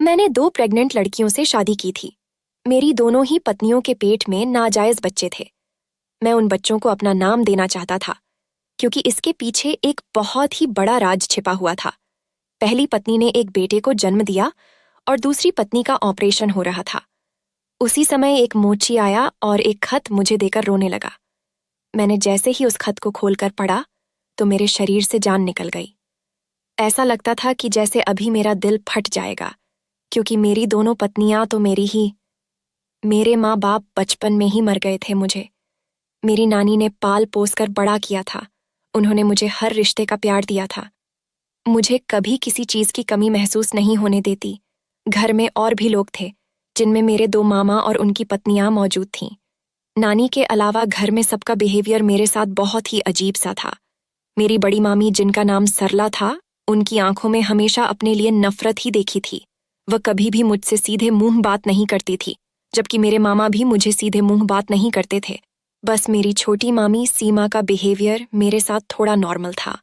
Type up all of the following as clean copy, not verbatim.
मैंने 2 प्रेग्नेंट लड़कियों से शादी की थी। मेरी दोनों ही पत्नियों के पेट में नाजायज बच्चे थे। मैं उन बच्चों को अपना नाम देना चाहता था, क्योंकि इसके पीछे एक बहुत ही बड़ा राज छिपा हुआ था। पहली पत्नी ने एक बेटे को जन्म दिया और दूसरी पत्नी का ऑपरेशन हो रहा था। उसी समय एक मोची आया और एक खत मुझे देकर रोने लगा। मैंने जैसे ही उस खत को खोलकर पढ़ा तो मेरे शरीर से जान निकल गई। ऐसा लगता था कि जैसे अभी मेरा दिल फट जाएगा, क्योंकि मेरी दोनों पत्नियां तो मेरे माँ बाप बचपन में ही मर गए थे। मुझे मेरी नानी ने पाल पोस कर बड़ा किया था। उन्होंने मुझे हर रिश्ते का प्यार दिया था। मुझे कभी किसी चीज की कमी महसूस नहीं होने देती। घर में और भी लोग थे, जिनमें मेरे 2 मामा और उनकी पत्नियां मौजूद थीं। नानी के अलावा घर में सबका बिहेवियर मेरे साथ बहुत ही अजीब सा था। मेरी बड़ी मामी, जिनका नाम सरला था, उनकी आंखों में हमेशा अपने लिए नफरत ही देखी थी। वह कभी भी मुझसे सीधे मुंह बात नहीं करती थी, जबकि मेरे मामा भी मुझे सीधे मुंह बात नहीं करते थे। बस मेरी छोटी मामी सीमा का बिहेवियर मेरे साथ थोड़ा नॉर्मल था।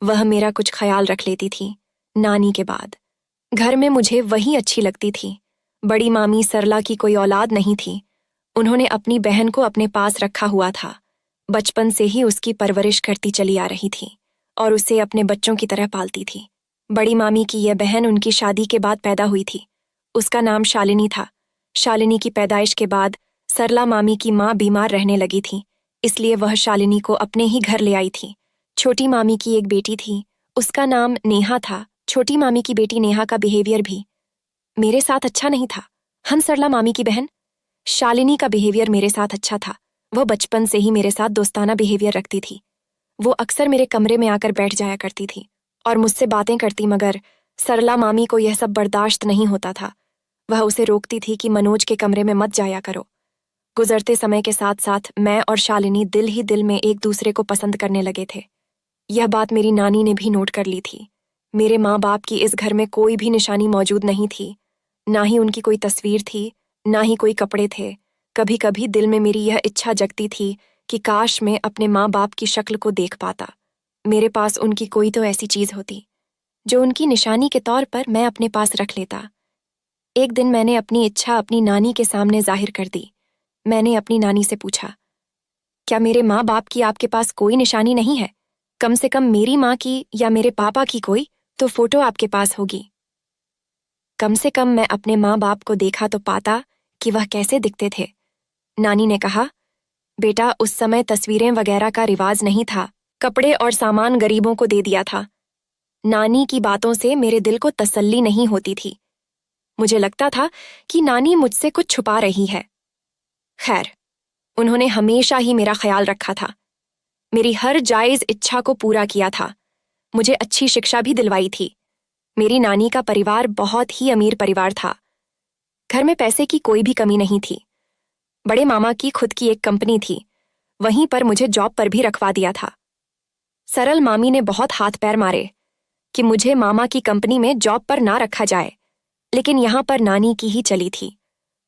वह मेरा कुछ ख्याल रख लेती थी। नानी के बाद घर में मुझे वही अच्छी लगती थी। बड़ी मामी सरला की कोई औलाद नहीं थी। उन्होंने अपनी बहन को अपने पास रखा हुआ था। बचपन से ही उसकी परवरिश करती चली आ रही थी और उसे अपने बच्चों की तरह पालती थी। बड़ी मामी की यह बहन उनकी शादी के बाद पैदा हुई थी। उसका नाम शालिनी था। शालिनी की पैदाइश के बाद सरला मामी की माँ बीमार रहने लगी थी, इसलिए वह शालिनी को अपने ही घर ले आई थी। छोटी मामी की एक बेटी थी, उसका नाम नेहा था। छोटी मामी की बेटी नेहा का बिहेवियर भी मेरे साथ अच्छा नहीं था। हम सरला मामी की बहन शालिनी का बिहेवियर मेरे साथ अच्छा था। वह बचपन से ही मेरे साथ दोस्ताना बिहेवियर रखती थी। वो अक्सर मेरे कमरे में आकर बैठ जाया करती थी और मुझसे बातें करती, मगर सरला मामी को यह सब बर्दाश्त नहीं होता था। वह उसे रोकती थी कि मनोज के कमरे में मत जाया करो। गुजरते समय के साथ साथ मैं और शालिनी दिल ही दिल में एक दूसरे को पसंद करने लगे थे। यह बात मेरी नानी ने भी नोट कर ली थी। मेरे माँ बाप की इस घर में कोई भी निशानी मौजूद नहीं थी। ना ही उनकी कोई तस्वीर थी, ना ही कोई कपड़े थे। कभी कभी दिल में मेरी यह इच्छा जगती थी कि काश मैं अपने माँ बाप की शक्ल को देख पाता। मेरे पास उनकी कोई तो ऐसी चीज होती जो उनकी निशानी के तौर पर मैं अपने पास रख लेता। एक दिन मैंने अपनी इच्छा अपनी नानी के सामने जाहिर कर दी। मैंने अपनी नानी से पूछा, क्या मेरे माँ बाप की आपके पास कोई निशानी नहीं है? कम से कम मेरी माँ की या मेरे पापा की कोई तो फोटो आपके पास होगी। कम से कम मैं अपने माँ बाप को देखा तो पाता कि वह कैसे दिखते थे। नानी ने कहा, बेटा, उस समय तस्वीरें वगैरह का रिवाज नहीं था। कपड़े और सामान गरीबों को दे दिया था। नानी की बातों से मेरे दिल को तसल्ली नहीं होती थी। मुझे लगता था कि नानी मुझसे कुछ छुपा रही है। खैर, उन्होंने हमेशा ही मेरा ख्याल रखा था। मेरी हर जायज इच्छा को पूरा किया था। मुझे अच्छी शिक्षा भी दिलवाई थी। मेरी नानी का परिवार बहुत ही अमीर परिवार था। घर में पैसे की कोई भी कमी नहीं थी। बड़े मामा की खुद की एक कंपनी थी, वहीं पर मुझे जॉब पर भी रखवा दिया था। सरल मामी ने बहुत हाथ पैर मारे कि मुझे मामा की कंपनी में जॉब पर ना रखा जाए, लेकिन यहाँ पर नानी की ही चली थी।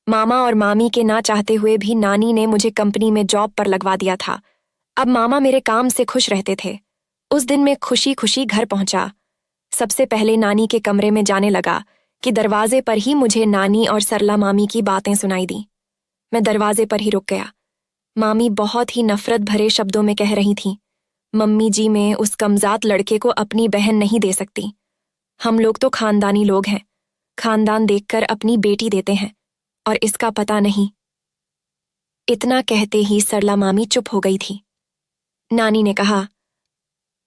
मामा और मामी के ना चाहते हुए भी नानी ने मुझे कंपनी में जॉब पर लगवा दिया था। अब मामा मेरे काम से खुश रहते थे। उस दिन मैं खुशी खुशी घर पहुंचा। सबसे पहले नानी के कमरे में जाने लगा कि दरवाजे पर ही मुझे नानी और सरला मामी की बातें सुनाई दी। मैं दरवाजे पर ही रुक गया। मामी बहुत ही नफरत भरे शब्दों में कह रही थीं, मम्मी जी, मैं उस कमजात लड़के को अपनी बहन नहीं दे सकती। हम लोग तो खानदानी लोग हैं, खानदान देखकर अपनी बेटी देते हैं, और इसका पता नहीं। इतना कहते ही सरला मामी चुप हो गई थी। नानी ने कहा,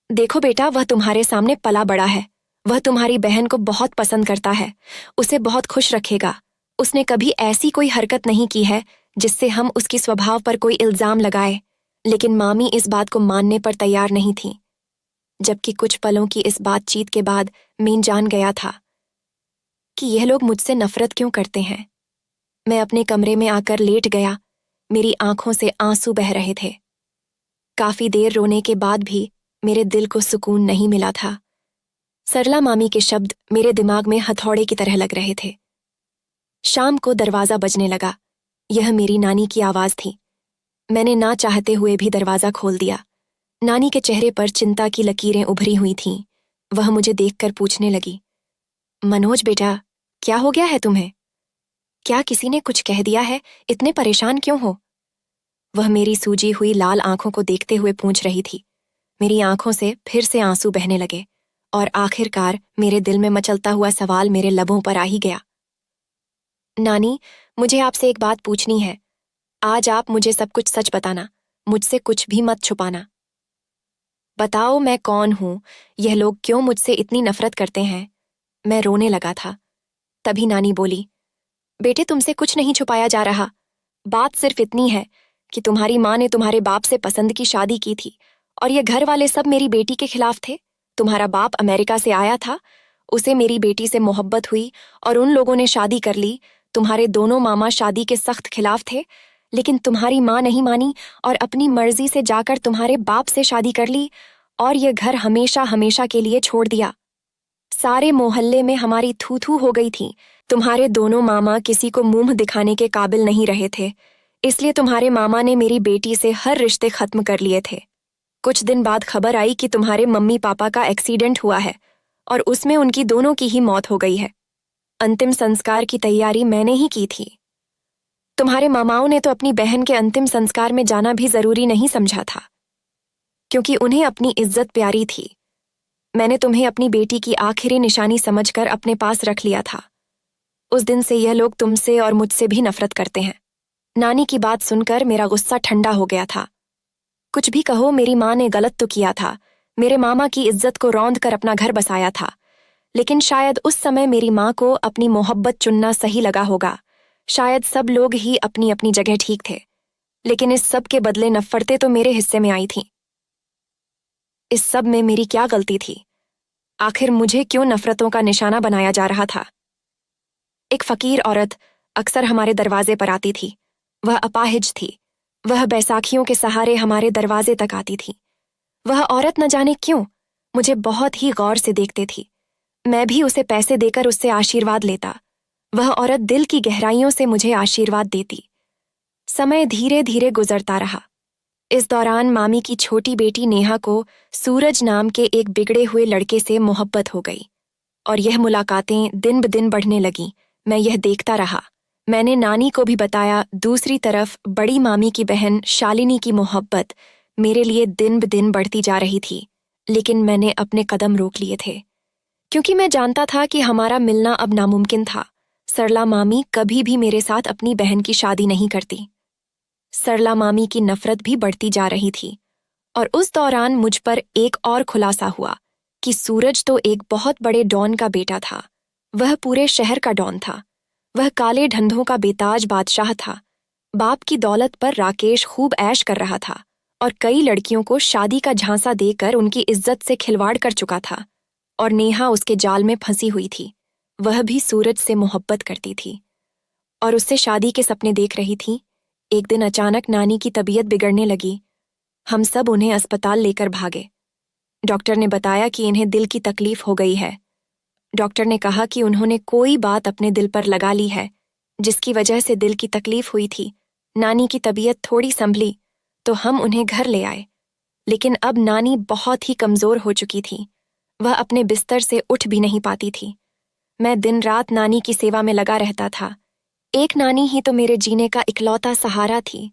देखो बेटा, वह तुम्हारे सामने पला बड़ा है। वह तुम्हारी बहन को बहुत पसंद करता है, उसे बहुत खुश रखेगा। उसने कभी ऐसी कोई हरकत नहीं की है जिससे हम उसकी स्वभाव पर कोई इल्जाम लगाए। लेकिन मामी इस बात को मानने पर तैयार नहीं थी, जबकि कुछ पलों की इस बातचीत के बाद मैं जान गया था कि यह लोग मुझसे नफरत क्यों करते हैं। मैं अपने कमरे में आकर लेट गया। मेरी आंखों से आंसू बह रहे थे। काफी देर रोने के बाद भी मेरे दिल को सुकून नहीं मिला था। सरला मामी के शब्द मेरे दिमाग में हथौड़े की तरह लग रहे थे। शाम को दरवाजा बजने लगा। यह मेरी नानी की आवाज थी। मैंने ना चाहते हुए भी दरवाजा खोल दिया। नानी के चेहरे पर चिंता की लकीरें उभरी हुई थीं। वह मुझे देखकर पूछने लगी, मनोज बेटा, क्या हो गया है तुम्हें? क्या किसी ने कुछ कह दिया है? इतने परेशान क्यों हो? वह मेरी सूजी हुई लाल आंखों को देखते हुए पूछ रही थी। मेरी आंखों से फिर से आंसू बहने लगे और आखिरकार मेरे दिल में मचलता हुआ सवाल मेरे लबों पर आ ही गया। नानी, मुझे आपसे एक बात पूछनी है। आज आप मुझे सब कुछ सच बताना, मुझसे कुछ भी मत छुपाना। बताओ मैं कौन हूं, यह लोग क्यों मुझसे इतनी नफरत करते हैं? मैं रोने लगा था। तभी नानी बोली, बेटे तुमसे कुछ नहीं छुपाया जा रहा। बात सिर्फ इतनी है कि तुम्हारी माँ ने तुम्हारे बाप से पसंद की शादी की थी और ये घर वाले सब मेरी बेटी के खिलाफ थे। तुम्हारा बाप अमेरिका से आया था, उसे मेरी बेटी से मोहब्बत हुई और उन लोगों ने शादी कर ली। तुम्हारे दोनों मामा शादी के सख्त खिलाफ थे, लेकिन तुम्हारी माँ नहीं मानी और अपनी मर्जी से जाकर तुम्हारे बाप से शादी कर ली और ये घर हमेशा हमेशा के लिए छोड़ दिया। सारे मोहल्ले में हमारी थू थू हो गई थी। तुम्हारे दोनों मामा किसी को मुंह दिखाने के काबिल नहीं रहे थे, इसलिए तुम्हारे मामा ने मेरी बेटी से हर रिश्ते खत्म कर लिए थे। कुछ दिन बाद खबर आई कि तुम्हारे मम्मी पापा का एक्सीडेंट हुआ है और उसमें उनकी दोनों की ही मौत हो गई है। अंतिम संस्कार की तैयारी मैंने ही की थी। तुम्हारे मामाओं ने तो अपनी बहन के अंतिम संस्कार में जाना भी जरूरी नहीं समझा था, क्योंकि उन्हें अपनी इज्जत प्यारी थी। मैंने तुम्हें अपनी बेटी की आखिरी निशानी समझकर अपने पास रख लिया था। उस दिन से यह लोग तुमसे और मुझसे भी नफरत करते हैं। नानी की बात सुनकर मेरा गुस्सा ठंडा हो गया था। कुछ भी कहो, मेरी माँ ने गलत तो किया था। मेरे मामा की इज्जत को रौंद कर अपना घर बसाया था, लेकिन शायद उस समय मेरी माँ को अपनी मोहब्बत चुनना सही लगा होगा। शायद सब लोग ही अपनी अपनी जगह ठीक थे, लेकिन इस सब के बदले नफरतें तो मेरे हिस्से में आई थीं। इस सब में मेरी क्या गलती थी? आखिर मुझे क्यों नफरतों का निशाना बनाया जा रहा था? एक फकीर औरत अक्सर हमारे दरवाजे पर आती थी। वह अपाहिज थी। वह बैसाखियों के सहारे हमारे दरवाजे तक आती थी। वह औरत न जाने क्यों मुझे बहुत ही गौर से देखती थी। मैं भी उसे पैसे देकर उससे आशीर्वाद लेता। वह औरत दिल की गहराइयों से मुझे आशीर्वाद देती। समय धीरे धीरे गुजरता रहा। इस दौरान मामी की छोटी बेटी नेहा को सूरज नाम के एक बिगड़े हुए लड़के से मोहब्बत हो गई और यह मुलाकातें दिन ब दिन बढ़ने लगीं। मैं यह देखता रहा। मैंने नानी को भी बताया। दूसरी तरफ बड़ी मामी की बहन शालिनी की मोहब्बत मेरे लिए दिन ब दिन बढ़ती जा रही थी, लेकिन मैंने अपने कदम रोक लिए थे, क्योंकि मैं जानता था कि हमारा मिलना अब नामुमकिन था। सरला मामी कभी भी मेरे साथ अपनी बहन की शादी नहीं करती। सरला मामी की नफरत भी बढ़ती जा रही थी और उस दौरान मुझ पर एक और खुलासा हुआ कि सूरज तो एक बहुत बड़े डॉन का बेटा था। वह पूरे शहर का डॉन था। वह काले धंधों का बेताज बादशाह था। बाप की दौलत पर राकेश खूब ऐश कर रहा था और कई लड़कियों को शादी का झांसा देकर उनकी इज्जत से खिलवाड़ कर चुका था, और नेहा उसके जाल में फंसी हुई थी। वह भी सूरज से मोहब्बत करती थी और उससे शादी के सपने देख रही थी। एक दिन अचानक नानी की तबीयत बिगड़ने लगी। हम सब उन्हें अस्पताल लेकर भागे। डॉक्टर ने बताया कि इन्हें दिल की तकलीफ हो गई है। डॉक्टर ने कहा कि उन्होंने कोई बात अपने दिल पर लगा ली है, जिसकी वजह से दिल की तकलीफ हुई थी। नानी की तबीयत थोड़ी संभली तो हम उन्हें घर ले आए, लेकिन अब नानी बहुत ही कमजोर हो चुकी थी। वह अपने बिस्तर से उठ भी नहीं पाती थी। मैं दिन रात नानी की सेवा में लगा रहता था। एक नानी ही तो मेरे जीने का इकलौता सहारा थी।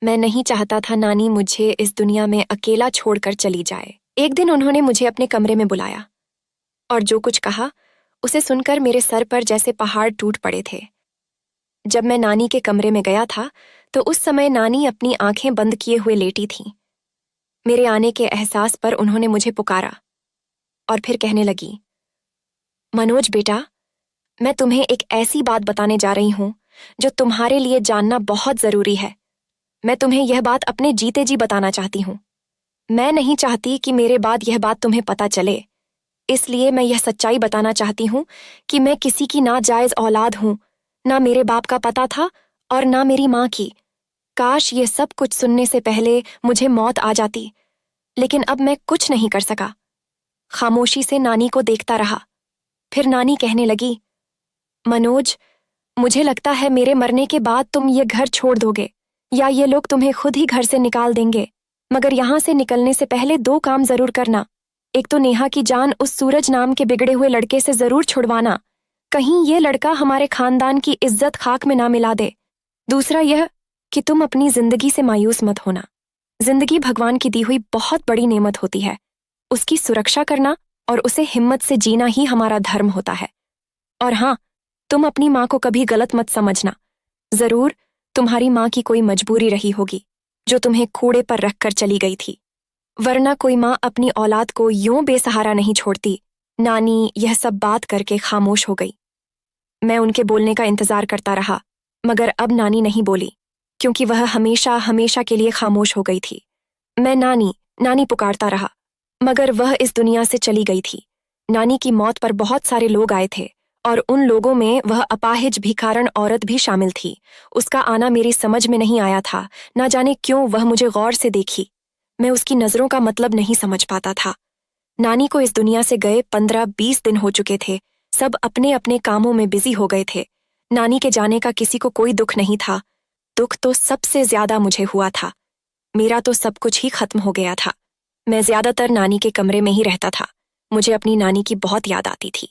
मैं नहीं चाहता था नानी मुझे इस दुनिया में अकेला छोड़कर चली जाए। एक दिन उन्होंने मुझे अपने कमरे में बुलाया और जो कुछ कहा उसे सुनकर मेरे सर पर जैसे पहाड़ टूट पड़े थे। जब मैं नानी के कमरे में गया था तो उस समय नानी अपनी आंखें बंद किए हुए लेटी थी। मेरे आने के एहसास पर उन्होंने मुझे पुकारा और फिर कहने लगी, मनोज बेटा, मैं तुम्हें एक ऐसी बात बताने जा रही हूं जो तुम्हारे लिए जानना बहुत जरूरी है। मैं तुम्हें यह बात अपने जीते जी बताना चाहती हूं। मैं नहीं चाहती कि मेरे बाद यह बात तुम्हें पता चले, इसलिए मैं यह सच्चाई बताना चाहती हूं कि मैं किसी की नाजायज औलाद हूं। ना मेरे बाप का पता था और ना मेरी माँ की। काश ये सब कुछ सुनने से पहले मुझे मौत आ जाती, लेकिन अब मैं कुछ नहीं कर सका। खामोशी से नानी को देखता रहा। फिर नानी कहने लगी, मनोज, मुझे लगता है मेरे मरने के बाद तुम ये घर छोड़ दोगे या ये लोग तुम्हें खुद ही घर से निकाल देंगे। मगर यहाँ से निकलने से पहले 2 काम जरूर करना। एक तो नेहा की जान उस सूरज नाम के बिगड़े हुए लड़के से जरूर छुड़वाना। कहीं ये लड़का हमारे खानदान की इज्जत खाक में ना मिला दे। दूसरा यह कि तुम अपनी जिंदगी से मायूस मत होना। जिंदगी भगवान की दी हुई बहुत बड़ी नेमत होती है। उसकी सुरक्षा करना और उसे हिम्मत से जीना ही हमारा धर्म होता है। और हाँ, तुम अपनी माँ को कभी गलत मत समझना। जरूर तुम्हारी माँ की कोई मजबूरी रही होगी जो तुम्हें कूड़े पर रखकर चली गई थी, वरना कोई माँ अपनी औलाद को यूं बेसहारा नहीं छोड़ती। नानी यह सब बात करके खामोश हो गई। मैं उनके बोलने का इंतजार करता रहा, मगर अब नानी नहीं बोली, क्योंकि वह हमेशा हमेशा के लिए खामोश हो गई थी। मैं नानी नानी पुकारता रहा, मगर वह इस दुनिया से चली गई थी। नानी की मौत पर बहुत सारे लोग आए थे और उन लोगों में वह अपाहिज भिखारन औरत भी शामिल थी। उसका आना मेरी समझ में नहीं आया था। ना जाने क्यों वह मुझे गौर से देखी। मैं उसकी नजरों का मतलब नहीं समझ पाता था। नानी को इस दुनिया से गए 15-20 दिन हो चुके थे। सब अपने अपने कामों में बिजी हो गए थे। नानी के जाने का किसी को कोई दुख नहीं था। दुख तो सबसे ज्यादा मुझे हुआ था। मेरा तो सब कुछ ही खत्म हो गया था। मैं ज्यादातर नानी के कमरे में ही रहता था। मुझे अपनी नानी की बहुत याद आती थी।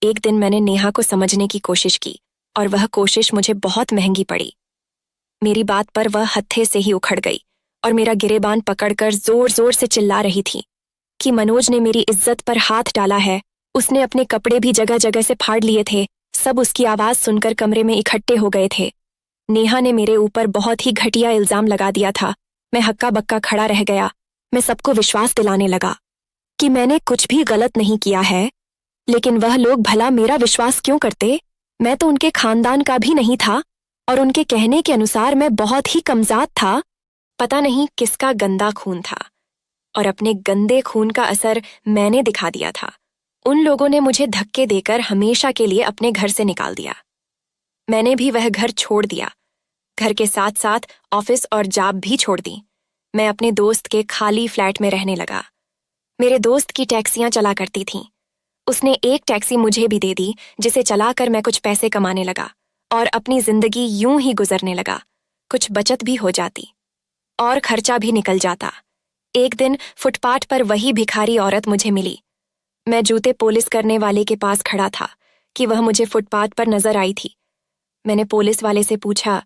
एक दिन मैंने नेहा को समझने की कोशिश की और वह कोशिश मुझे बहुत महंगी पड़ी। मेरी बात पर वह हत्थे से ही उखड़ गई और मेरा गिरेबान पकड़कर जोर जोर से चिल्ला रही थी कि मनोज ने मेरी इज्जत पर हाथ डाला है। उसने अपने कपड़े भी जगह जगह से फाड़ लिए थे। सब उसकी आवाज सुनकर कमरे में इकट्ठे हो गए थे। नेहा ने मेरे ऊपर बहुत ही घटिया इल्जाम लगा दिया था। मैं हक्का बक्का खड़ा रह गया। मैं सबको विश्वास दिलाने लगा कि मैंने कुछ भी गलत नहीं किया है, लेकिन वह लोग भला मेरा विश्वास क्यों करते? मैं तो उनके खानदान का भी नहीं था और उनके कहने के अनुसार मैं बहुत ही कमजात था। पता नहीं किसका गंदा खून था और अपने गंदे खून का असर मैंने दिखा दिया था। उन लोगों ने मुझे धक्के देकर हमेशा के लिए अपने घर से निकाल दिया। मैंने भी वह घर छोड़ दिया। घर के साथ साथ ऑफिस और जॉब भी छोड़ दी। मैं अपने दोस्त के खाली फ्लैट में रहने लगा। मेरे दोस्त की टैक्सियां चला करती थीं। उसने एक टैक्सी मुझे भी दे दी, जिसे चलाकर मैं कुछ पैसे कमाने लगा और अपनी जिंदगी यूं ही गुजरने लगा। कुछ बचत भी हो जाती और खर्चा भी निकल जाता। एक दिन फुटपाथ पर वही भिखारी औरत मुझे मिली। मैं जूते पॉलिश करने वाले के पास खड़ा था कि वह मुझे फुटपाथ पर नजर आई थी। मैंने पुलिस वाले से पूछा,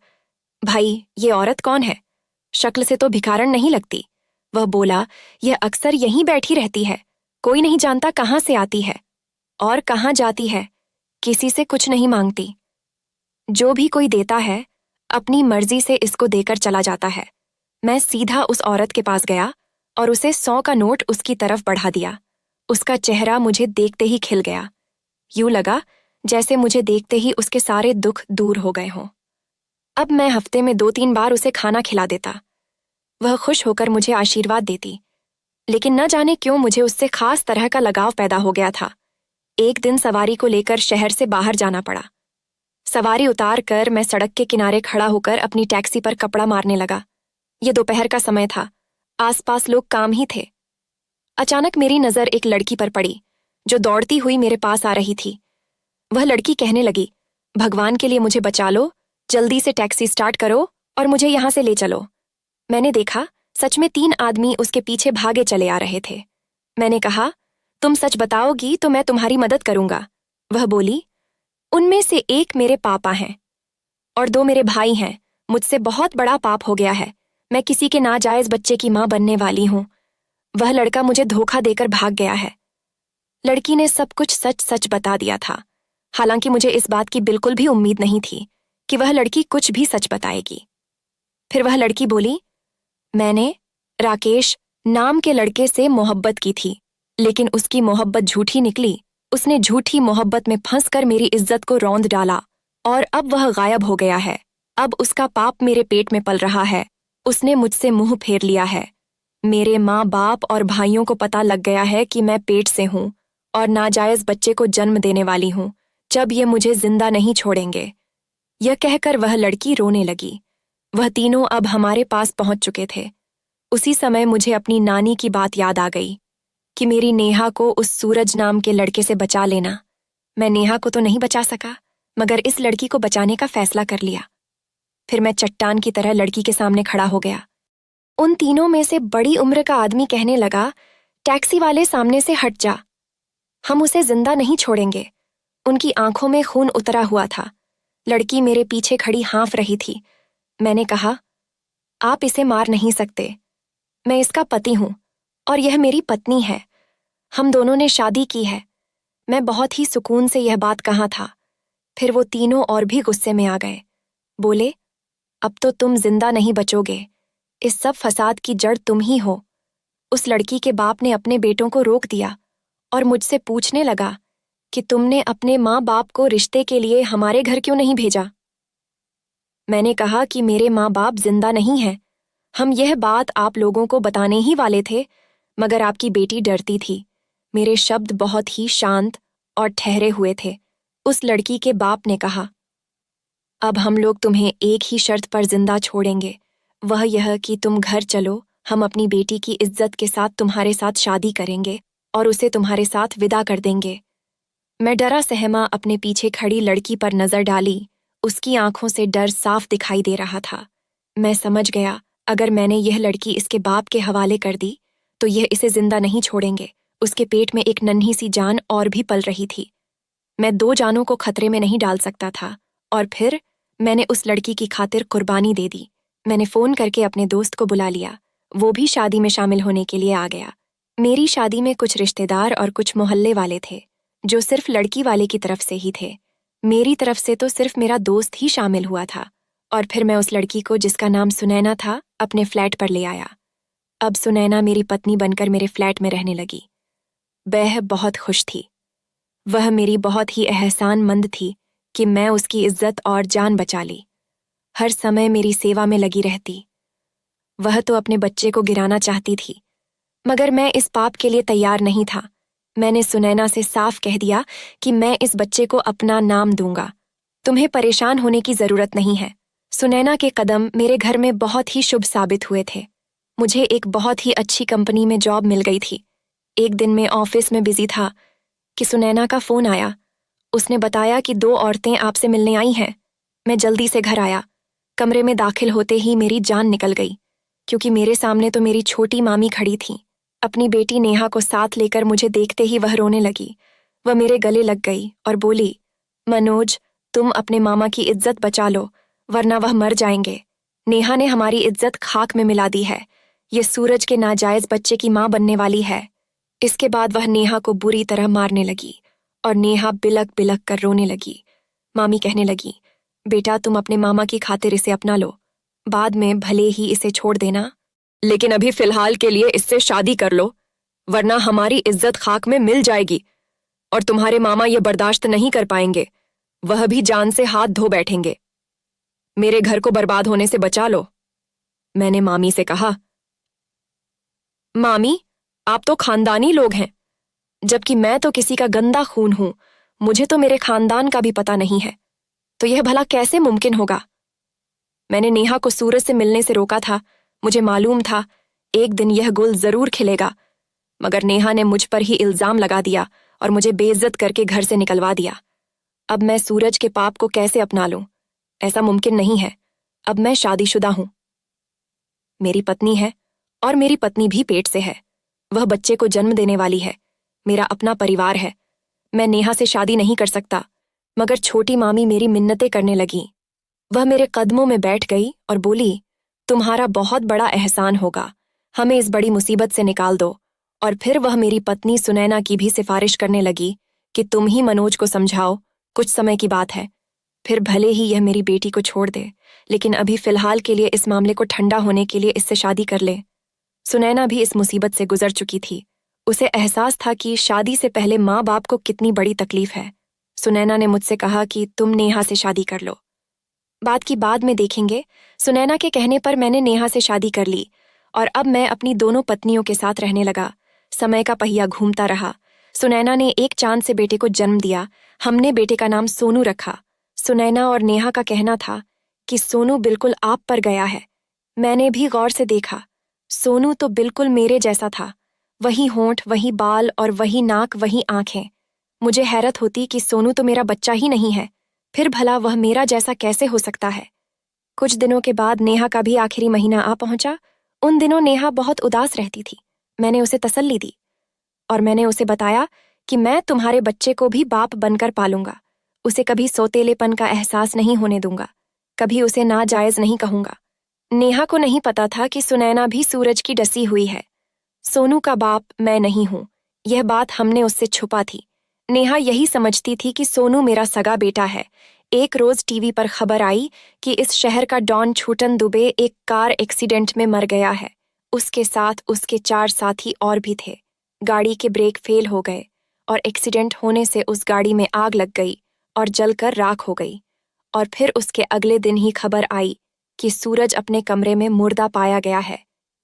भाई ये औरत कौन है? शक्ल से तो भिखारन नहीं लगती। वह बोला, यह अक्सर यहीं बैठी रहती है। कोई नहीं जानता कहाँ से आती है और कहाँ जाती है। किसी से कुछ नहीं मांगती। जो भी कोई देता है अपनी मर्जी से इसको देकर चला जाता है। मैं सीधा उस औरत के पास गया और उसे 100 का नोट उसकी तरफ बढ़ा दिया। उसका चेहरा मुझे देखते ही खिल गया। यूं लगा जैसे मुझे देखते ही उसके सारे दुख दूर हो गए हों। अब मैं हफ्ते में 2-3 बार उसे खाना खिला देता। वह खुश होकर मुझे आशीर्वाद देती, लेकिन न जाने क्यों मुझे उससे खास तरह का लगाव पैदा हो गया था। एक दिन सवारी को लेकर शहर से बाहर जाना पड़ा। सवारी उतार कर मैं सड़क के किनारे खड़ा होकर अपनी टैक्सी पर कपड़ा मारने लगा। ये दोपहर का समय था। आसपास लोग काम ही थे। अचानक मेरी नजर एक लड़की पर पड़ी जो दौड़ती हुई मेरे पास आ रही थी। वह लड़की कहने लगी, भगवान के लिए मुझे बचा लो, जल्दी से टैक्सी स्टार्ट करो और मुझे यहां से ले चलो। मैंने देखा सच में 3 आदमी उसके पीछे भागे चले आ रहे थे। मैंने कहा, तुम सच बताओगी तो मैं तुम्हारी मदद करूंगा। वह बोली, उनमें से एक मेरे पापा हैं और 2 मेरे भाई हैं। मुझसे बहुत बड़ा पाप हो गया है। मैं किसी के नाजायज बच्चे की मां बनने वाली हूं। वह लड़का मुझे धोखा देकर भाग गया है। लड़की ने सब कुछ सच सच बता दिया था। हालांकि मुझे इस बात की बिल्कुल भी उम्मीद नहीं थी कि वह लड़की कुछ भी सच बताएगी। फिर वह लड़की बोली, मैंने राकेश नाम के लड़के से मोहब्बत की थी, लेकिन उसकी मोहब्बत झूठी निकली। उसने झूठी मोहब्बत में फंसकर मेरी इज्जत को रौंद डाला और अब वह गायब हो गया है। अब उसका पाप मेरे पेट में पल रहा है। उसने मुझसे मुंह फेर लिया है। मेरे माँ बाप और भाइयों को पता लग गया है कि मैं पेट से हूं और नाजायज बच्चे को जन्म देने वाली हूं। जब ये मुझे जिंदा नहीं छोड़ेंगे। यह कहकर वह लड़की रोने लगी। वह तीनों अब हमारे पास पहुंच चुके थे। उसी समय मुझे अपनी नानी की बात याद आ गई कि मेरी नेहा को उस सूरज नाम के लड़के से बचा लेना। मैं नेहा को तो नहीं बचा सका, मगर इस लड़की को बचाने का फैसला कर लिया। फिर मैं चट्टान की तरह लड़की के सामने खड़ा हो गया। उन तीनों में से बड़ी उम्र का आदमी कहने लगा, टैक्सी वाले सामने से हट जा, हम उसे जिंदा नहीं छोड़ेंगे। उनकी आंखों में खून उतरा हुआ था। लड़की मेरे पीछे खड़ी हाँफ रही थी। मैंने कहा, आप इसे मार नहीं सकते। मैं इसका पति हूं और यह मेरी पत्नी है। हम दोनों ने शादी की है। मैं बहुत ही सुकून से यह बात कहा था। फिर वो तीनों और भी गुस्से में आ गए। बोले, अब तो तुम जिंदा नहीं बचोगे। इस सब फसाद की जड़ तुम ही हो। उस लड़की के बाप ने अपने बेटों को रोक दिया और मुझसे पूछने लगा कि तुमने अपने माँ बाप को रिश्ते के लिए हमारे घर क्यों नहीं भेजा। मैंने कहा कि मेरे माँ बाप जिंदा नहीं हैं। हम यह बात आप लोगों को बताने ही वाले थे, मगर आपकी बेटी डरती थी। मेरे शब्द बहुत ही शांत और ठहरे हुए थे। उस लड़की के बाप ने कहा, अब हम लोग तुम्हें एक ही शर्त पर जिंदा छोड़ेंगे, वह यह कि तुम घर चलो। हम अपनी बेटी की इज्जत के साथ तुम्हारे साथ शादी करेंगे और उसे तुम्हारे साथ विदा कर देंगे। मैं डरा सहमा अपने पीछे खड़ी लड़की पर नजर डाली। उसकी आंखों से डर साफ दिखाई दे रहा था। मैं समझ गया, अगर मैंने यह लड़की इसके बाप के हवाले कर दी तो यह इसे जिंदा नहीं छोड़ेंगे। उसके पेट में एक नन्ही सी जान और भी पल रही थी। मैं 2 जानों को खतरे में नहीं डाल सकता था। और फिर मैंने उस लड़की की खातिर कुर्बानी दे दी। मैंने फोन करके अपने दोस्त को बुला लिया। वो भी शादी में शामिल होने के लिए आ गया। मेरी शादी में कुछ रिश्तेदार और कुछ मोहल्ले वाले थे, जो सिर्फ लड़की वाले की तरफ से ही थे। मेरी तरफ से तो सिर्फ मेरा दोस्त ही शामिल हुआ था। और फिर मैं उस लड़की को, जिसका नाम सुनैना था, अपने फ्लैट पर ले आया। अब सुनैना मेरी पत्नी बनकर मेरे फ्लैट में रहने लगी। वह बहुत खुश थी। वह मेरी बहुत ही एहसानमंद थी कि मैं उसकी इज्जत और जान बचा ली। हर समय मेरी सेवा में लगी रहती। वह तो अपने बच्चे को गिराना चाहती थी, मगर मैं इस पाप के लिए तैयार नहीं था। मैंने सुनैना से साफ कह दिया कि मैं इस बच्चे को अपना नाम दूंगा। तुम्हें परेशान होने की जरूरत नहीं है। सुनैना के कदम मेरे घर में बहुत ही शुभ साबित हुए थे। मुझे एक बहुत ही अच्छी कंपनी में जॉब मिल गई थी। एक दिन मैं ऑफिस में बिजी था कि सुनैना का फोन आया। उसने बताया कि 2 औरतें आपसे मिलने आई हैं। मैं जल्दी से घर आया। कमरे में दाखिल होते ही मेरी जान निकल गई, क्योंकि मेरे सामने तो मेरी छोटी मामी खड़ी थी। अपनी बेटी नेहा को साथ लेकर मुझे देखते ही वह रोने लगी। वह मेरे गले लग गई और बोली, मनोज, तुम अपने मामा की इज्जत बचा लो, वरना वह मर जाएंगे। नेहा ने हमारी इज्जत खाक में मिला दी है। ये सूरज के नाजायज बच्चे की माँ बनने वाली है। इसके बाद वह नेहा को बुरी तरह मारने लगी और नेहा बिलक बिलक कर रोने लगी। मामी कहने लगी, बेटा, तुम अपने मामा की खातिर इसे अपना लो, बाद में भले ही इसे छोड़ देना, लेकिन अभी फिलहाल के लिए इससे शादी कर लो, वरना हमारी इज्जत खाक में मिल जाएगी और तुम्हारे मामा ये बर्दाश्त नहीं कर पाएंगे। वह भी जान से हाथ धो बैठेंगे। मेरे घर को बर्बाद होने से बचा लो। मैंने मामी से कहा, मामी, आप तो खानदानी लोग हैं, जबकि मैं तो किसी का गंदा खून हूं। मुझे तो मेरे खानदान का भी पता नहीं है, तो यह भला कैसे मुमकिन होगा। मैंने नेहा को सूरज से मिलने से रोका था। मुझे मालूम था एक दिन यह गुल जरूर खिलेगा, मगर नेहा ने मुझ पर ही इल्जाम लगा दिया और मुझे बेइज्जत करके घर से निकलवा दिया। अब मैं सूरज के पाप को कैसे अपना लूं? ऐसा मुमकिन नहीं है। अब मैं शादीशुदा हूं। मेरी पत्नी है और मेरी पत्नी भी पेट से है। वह बच्चे को जन्म देने वाली है। मेरा अपना परिवार है। मैं नेहा से शादी नहीं कर सकता। मगर छोटी मामी मेरी मिन्नतें करने लगी। वह मेरे कदमों में बैठ गई और बोली, तुम्हारा बहुत बड़ा एहसान होगा, हमें इस बड़ी मुसीबत से निकाल दो। और फिर वह मेरी पत्नी सुनैना की भी सिफारिश करने लगी कि तुम ही मनोज को समझाओ, कुछ समय की बात है, फिर भले ही यह मेरी बेटी को छोड़ दे, लेकिन अभी फिलहाल के लिए इस मामले को ठंडा होने के लिए इससे शादी कर ले। सुनैना भी इस मुसीबत से गुजर चुकी थी। उसे एहसास था कि शादी से पहले माँ बाप को कितनी बड़ी तकलीफ है। सुनैना ने मुझसे कहा कि तुम नेहा से शादी कर लो। बात की बाद में देखेंगे। सुनैना के कहने पर मैंने नेहा से शादी कर ली और अब मैं अपनी दोनों पत्नियों के साथ रहने लगा। समय का पहिया घूमता रहा। सुनैना ने एक चांद से बेटे को जन्म दिया। हमने बेटे का नाम सोनू रखा। सुनैना और नेहा का कहना था कि सोनू बिल्कुल आप पर गया है। मैंने भी गौर से देखा। सोनू तो बिल्कुल मेरे जैसा था। वही होंठ, वही बाल और वही नाक, वही आंखें। मुझे हैरत होती कि सोनू तो मेरा बच्चा ही नहीं है, फिर भला वह मेरा जैसा कैसे हो सकता है। कुछ दिनों के बाद नेहा का भी आखिरी महीना आ पहुंचा। उन दिनों नेहा बहुत उदास रहती थी। मैंने उसे तसल्ली दी और मैंने उसे बताया कि मैं तुम्हारे बच्चे को भी बाप बनकर पालूंगा, उसे कभी सौतेलेपन का एहसास नहीं होने दूंगा, कभी उसे नाजायज नहीं कहूंगा। नेहा को नहीं पता था कि सुनैना भी सूरज की डसी हुई है। सोनू का बाप मैं नहीं हूं, यह बात हमने उससे छुपा थी। नेहा यही समझती थी कि सोनू मेरा सगा बेटा है। एक रोज टीवी पर खबर आई कि इस शहर का डॉन छूटन दुबे एक कार एक्सीडेंट में मर गया है। उसके साथ उसके 4 साथी और भी थे। गाड़ी के ब्रेक फेल हो गए और एक्सीडेंट होने से उस गाड़ी में आग लग गई और जलकर राख हो गई। और फिर उसके अगले दिन ही खबर आई कि सूरज अपने कमरे में मुर्दा पाया गया है।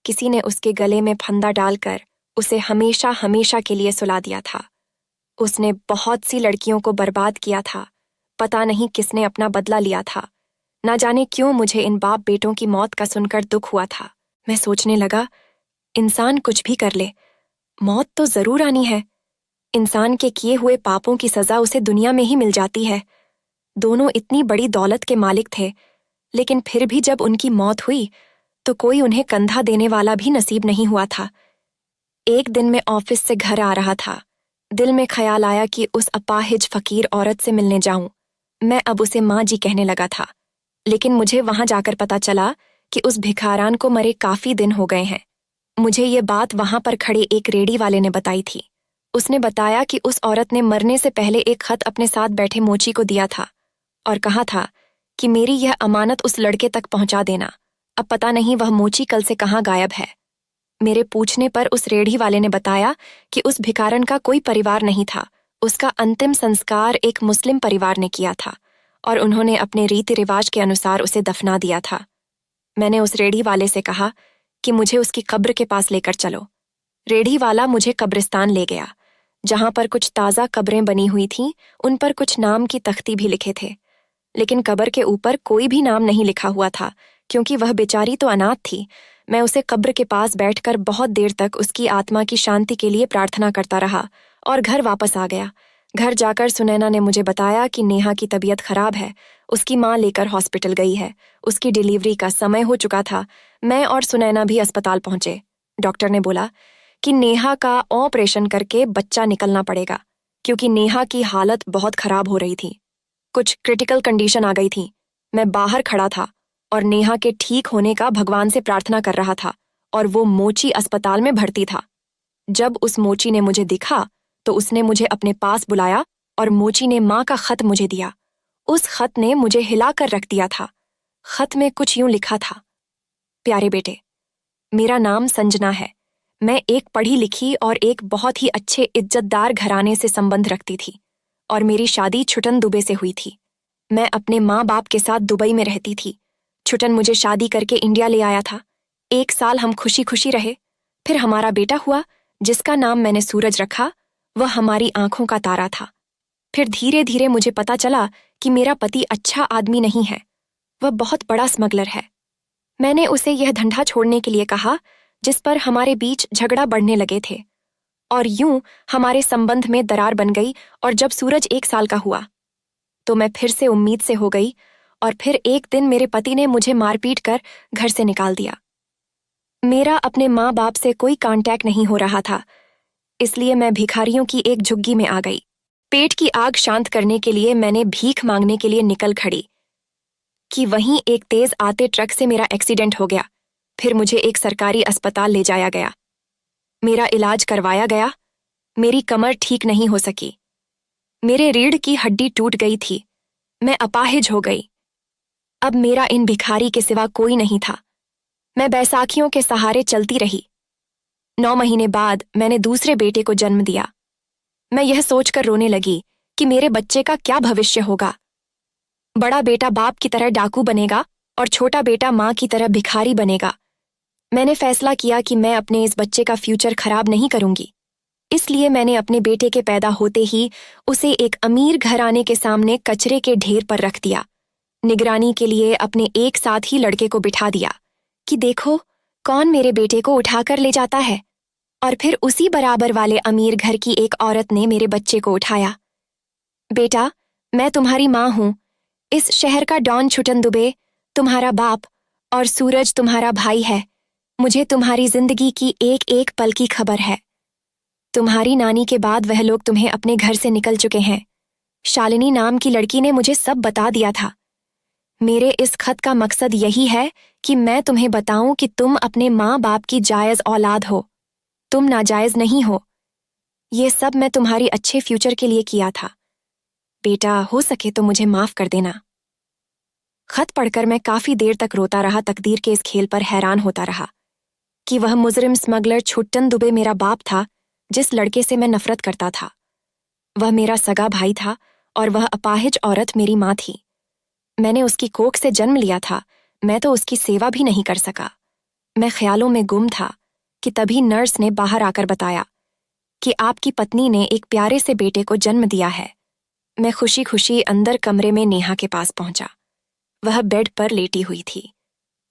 किसी ने उसके गले में फंदा डालकर उसे हमेशा हमेशा के लिए सुला दिया था। उसने बहुत सी लड़कियों को बर्बाद किया था। पता नहीं किसने अपना बदला लिया था। ना जाने क्यों मुझे इन बाप बेटों की मौत का सुनकर दुख हुआ था। मैं सोचने लगा, इंसान कुछ भी कर ले, मौत तो जरूर आनी है। इंसान के किए हुए पापों की सजा उसे दुनिया में ही मिल जाती है। दोनों इतनी बड़ी दौलत के मालिक थे, लेकिन फिर भी जब उनकी मौत हुई तो कोई उन्हें कंधा देने वाला भी नसीब नहीं हुआ था। एक दिन मैं ऑफिस से घर आ रहा था। दिल में ख्याल आया कि उस अपाहिज फकीर औरत से मिलने जाऊं। मैं अब उसे माँ जी कहने लगा था, लेकिन मुझे वहां जाकर पता चला कि उस भिखारान को मरे काफी दिन हो गए हैं। मुझे ये बात वहां पर खड़े एक रेडी वाले ने बताई थी। उसने बताया कि उस औरत ने मरने से पहले एक खत अपने साथ बैठे मोची को दिया था और कहा था कि मेरी यह अमानत उस लड़के तक पहुंचा देना। अब पता नहीं वह मोची कल से कहाँ गायब है। मेरे पूछने पर उस रेढ़ी वाले ने बताया कि उस भिखारन का कोई परिवार नहीं था। उसका अंतिम संस्कार एक मुस्लिम परिवार ने किया था और उन्होंने अपने रीति रिवाज के अनुसार उसे दफना दिया था। मैंने उस रेढ़ी वाले से कहा कि मुझे उसकी कब्र के पास लेकर चलो। रेढ़ी वाला मुझे कब्रिस्तान ले गया, जहां पर कुछ ताज़ा कब्रें बनी हुई थीं। उन पर कुछ नाम की तख्ती भी लिखे थे, लेकिन कब्र के ऊपर कोई भी नाम नहीं लिखा हुआ था, क्योंकि वह बेचारी तो अनाथ थी। मैं उसे कब्र के पास बैठकर बहुत देर तक उसकी आत्मा की शांति के लिए प्रार्थना करता रहा और घर वापस आ गया। घर जाकर सुनैना ने मुझे बताया कि नेहा की तबीयत खराब है। उसकी माँ लेकर हॉस्पिटल गई है। उसकी डिलीवरी का समय हो चुका था। मैं और सुनैना भी अस्पताल पहुंचे। डॉक्टर ने बोला कि नेहा का ऑपरेशन करके बच्चा निकलना पड़ेगा, क्योंकि नेहा की हालत बहुत खराब हो रही थी। कुछ क्रिटिकल कंडीशन आ गई थी। मैं बाहर खड़ा था और नेहा के ठीक होने का भगवान से प्रार्थना कर रहा था, और वो मोची अस्पताल में भर्ती था। जब उस मोची ने मुझे दिखा तो उसने मुझे अपने पास बुलाया और मोची ने माँ का खत मुझे दिया। उस खत ने मुझे हिलाकर रख दिया था। खत में कुछ यूं लिखा था, प्यारे बेटे, मेरा नाम संजना है। मैं एक पढ़ी लिखी और एक बहुत ही अच्छे इज्जतदार घराने से संबंध रखती थी और मेरी शादी छुटन दुबे से हुई थी। मैं अपने माँ बाप के साथ दुबई में रहती थी। छुटन मुझे शादी करके इंडिया ले आया था। 1 साल हम खुशी खुशी रहे। फिर हमारा बेटा हुआ, जिसका नाम मैंने सूरज रखा। वह हमारी आंखों का तारा था। फिर धीरे धीरे मुझे पता चला कि मेरा पति अच्छा आदमी नहीं है, वह बहुत बड़ा स्मगलर है। मैंने उसे यह धंधा छोड़ने के लिए कहा, जिस पर हमारे बीच झगड़ा बढ़ने लगे थे, और यूं हमारे संबंध में दरार बन गई। और जब सूरज 1 साल का हुआ तो मैं फिर से उम्मीद से हो गई, और फिर एक दिन मेरे पति ने मुझे मारपीट कर घर से निकाल दिया। मेरा अपने माँ बाप से कोई कांटेक्ट नहीं हो रहा था, इसलिए मैं भिखारियों की एक झुग्गी में आ गई। पेट की आग शांत करने के लिए मैंने भीख मांगने के लिए निकल खड़ी कि वहीं एक तेज आते ट्रक से मेरा एक्सीडेंट हो गया। फिर मुझे एक सरकारी अस्पताल ले जाया गया। मेरा इलाज करवाया गया। मेरी कमर ठीक नहीं हो सकी। मेरे रीढ़ की हड्डी टूट गई थी। मैं अपाहिज हो गई। अब मेरा इन भिखारी के सिवा कोई नहीं था। मैं बैसाखियों के सहारे चलती रही। 9 महीने बाद मैंने दूसरे बेटे को जन्म दिया। मैं यह सोचकर रोने लगी कि मेरे बच्चे का क्या भविष्य होगा। बड़ा बेटा बाप की तरह डाकू बनेगा और छोटा बेटा माँ की तरह भिखारी बनेगा। मैंने फैसला किया कि मैं अपने इस बच्चे का फ्यूचर खराब नहीं करूंगी। इसलिए मैंने अपने बेटे के पैदा होते ही उसे एक अमीर घराने के सामने कचरे के ढेर पर रख दिया। निगरानी के लिए अपने एक साथ ही लड़के को बिठा दिया कि देखो कौन मेरे बेटे को उठाकर ले जाता है। और फिर उसी बराबर वाले अमीर घर की एक औरत ने मेरे बच्चे को उठाया। बेटा, मैं तुम्हारी माँ हूं। इस शहर का डॉन छुटन दुबे तुम्हारा बाप और सूरज तुम्हारा भाई है। मुझे तुम्हारी जिंदगी की एक एक पल की खबर है। तुम्हारी नानी के बाद वह लोग तुम्हें अपने घर से निकल चुके हैं। शालिनी नाम की लड़की ने मुझे सब बता दिया था। मेरे इस खत का मकसद यही है कि मैं तुम्हें बताऊं कि तुम अपने माँ बाप की जायज औलाद हो। तुम नाजायज नहीं हो। ये सब मैं तुम्हारी अच्छे फ्यूचर के लिए किया था। बेटा, हो सके तो मुझे माफ कर देना। खत पढ़कर मैं काफी देर तक रोता रहा, तकदीर के इस खेल पर हैरान होता रहा कि वह मुजरिम स्मगलर छुट्टन दुबे मेरा बाप था, जिस लड़के से मैं नफरत करता था। वह मेरा सगा भाई था और वह अपाहिज औरत मेरी माँ थी। मैंने उसकी कोख से जन्म लिया था, मैं तो उसकी सेवा भी नहीं कर सका। मैं ख्यालों में गुम था कि तभी नर्स ने बाहर आकर बताया कि आपकी पत्नी ने एक प्यारे से बेटे को जन्म दिया है। मैं खुशी खुशी अंदर कमरे में नेहा के पास पहुंचा। वह बेड पर लेटी हुई थी।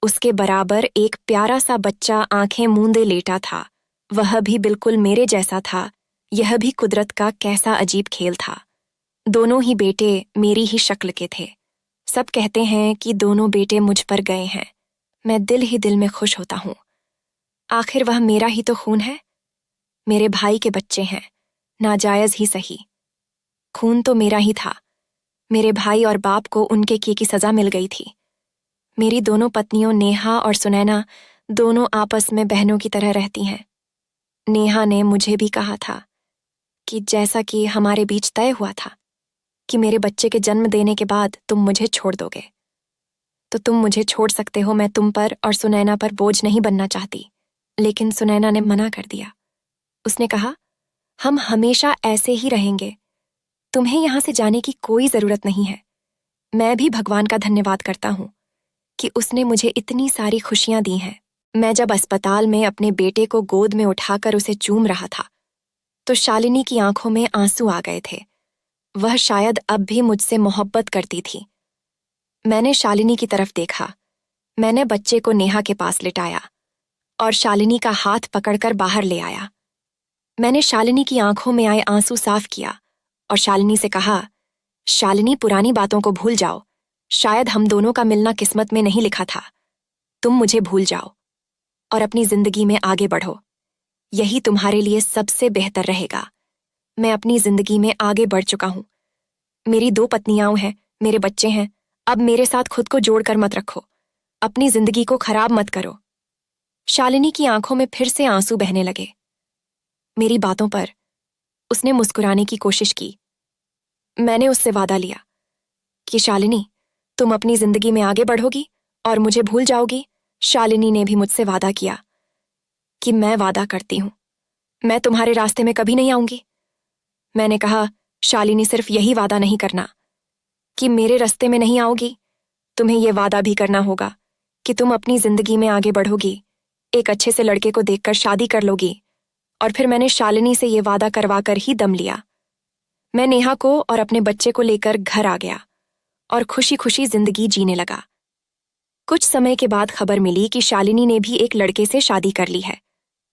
उसके बराबर एक प्यारा सा बच्चा आंखें मूंदे लेटा था। वह भी बिल्कुल मेरे जैसा था। यह भी कुदरत का कैसा अजीब खेल था। दोनों ही बेटे मेरी ही शक्ल के थे। सब कहते हैं कि दोनों बेटे मुझ पर गए हैं। मैं दिल ही दिल में खुश होता हूं। आखिर वह मेरा ही तो खून है। मेरे भाई के बच्चे हैं, नाजायज ही सही। खून तो मेरा ही था। मेरे भाई और बाप को उनके किए की सजा मिल गई थी। मेरी दोनों पत्नियों नेहा और सुनैना दोनों आपस में बहनों की तरह रहती हैं। नेहा ने मुझे भी कहा था कि जैसा कि हमारे बीच तय हुआ था कि मेरे बच्चे के जन्म देने के बाद तुम मुझे छोड़ दोगे, तो तुम मुझे छोड़ सकते हो। मैं तुम पर और सुनैना पर बोझ नहीं बनना चाहती। लेकिन सुनैना ने मना कर दिया। उसने कहा, हम हमेशा ऐसे ही रहेंगे। तुम्हें यहां से जाने की कोई जरूरत नहीं है। मैं भी भगवान का धन्यवाद करता हूं कि उसने मुझे इतनी सारी खुशियां दी हैं। मैं जब अस्पताल में अपने बेटे को गोद में उठाकर उसे चूम रहा था, तो शालिनी की आंखों में आंसू आ गए थे। वह शायद अब भी मुझसे मोहब्बत करती थी। मैंने शालिनी की तरफ देखा। मैंने बच्चे को नेहा के पास लिटाया और शालिनी का हाथ पकड़कर बाहर ले आया। मैंने शालिनी की आंखों में आए आंसू साफ किया और शालिनी से कहा, शालिनी, पुरानी बातों को भूल जाओ। शायद हम दोनों का मिलना किस्मत में नहीं लिखा था। तुम मुझे भूल जाओ और अपनी जिंदगी में आगे बढ़ो। यही तुम्हारे लिए सबसे बेहतर रहेगा। मैं अपनी जिंदगी में आगे बढ़ चुका हूं। मेरी 2 पत्नियां हैं, मेरे बच्चे हैं। अब मेरे साथ खुद को जोड़कर मत रखो। अपनी जिंदगी को खराब मत करो। शालिनी की आंखों में फिर से आंसू बहने लगे। मेरी बातों पर उसने मुस्कुराने की कोशिश की। मैंने उससे वादा लिया कि शालिनी, तुम अपनी जिंदगी में आगे बढ़ोगी और मुझे भूल जाओगी। शालिनी ने भी मुझसे वादा किया कि मैं वादा करती हूं, मैं तुम्हारे रास्ते में कभी नहीं आऊंगी। मैंने कहा, शालिनी, सिर्फ यही वादा नहीं करना कि मेरे रास्ते में नहीं आओगी। तुम्हें यह वादा भी करना होगा कि तुम अपनी जिंदगी में आगे बढ़ोगी, एक अच्छे से लड़के को देखकर शादी कर लोगी। और फिर मैंने शालिनी से यह वादा करवाकर ही दम लिया। मैं नेहा को और अपने बच्चे को लेकर घर आ गया और खुशी खुशी जिंदगी जीने लगा। कुछ समय के बाद खबर मिली कि शालिनी ने भी एक लड़के से शादी कर ली है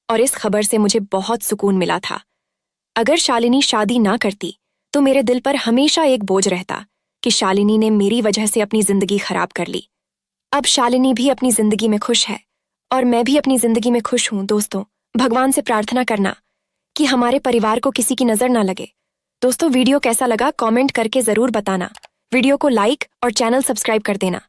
और इस खबर से मुझे बहुत सुकून मिला था। अगर शालिनी शादी ना करती तो मेरे दिल पर हमेशा एक बोझ रहता कि शालिनी ने मेरी वजह से अपनी जिंदगी खराब कर ली। अब शालिनी भी अपनी जिंदगी में खुश है और मैं भी अपनी जिंदगी में खुश हूं। दोस्तों, भगवान से प्रार्थना करना कि हमारे परिवार को किसी की नजर ना लगे। दोस्तों, वीडियो कैसा लगा कमेंट करके जरूर बताना। वीडियो को लाइक और चैनल सब्सक्राइब कर देना।